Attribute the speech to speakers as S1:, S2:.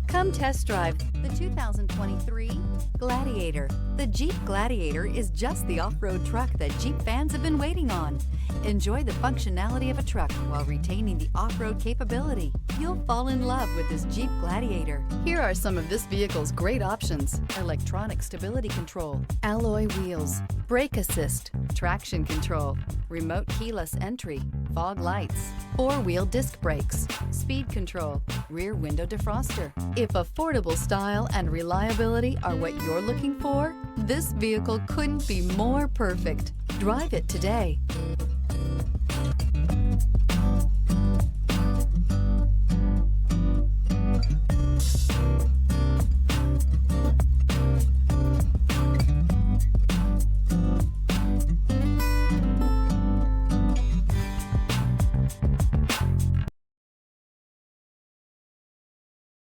S1: Come test drive the 2023 Gladiator. The Jeep Gladiator is just the off-road truck that Jeep fans have been waiting on. Enjoy the functionality of a truck while retaining the off-road capability. You'll fall in love with this Jeep Gladiator. Here are some of this vehicle's great options: electronic stability control, alloy wheels, brake assist, traction control, remote keyless entry, fog lights, four-wheel disc brakes, speed control, rear window defroster. If affordable style and reliability are what you're looking for, this vehicle couldn't be more perfect. Drive it today.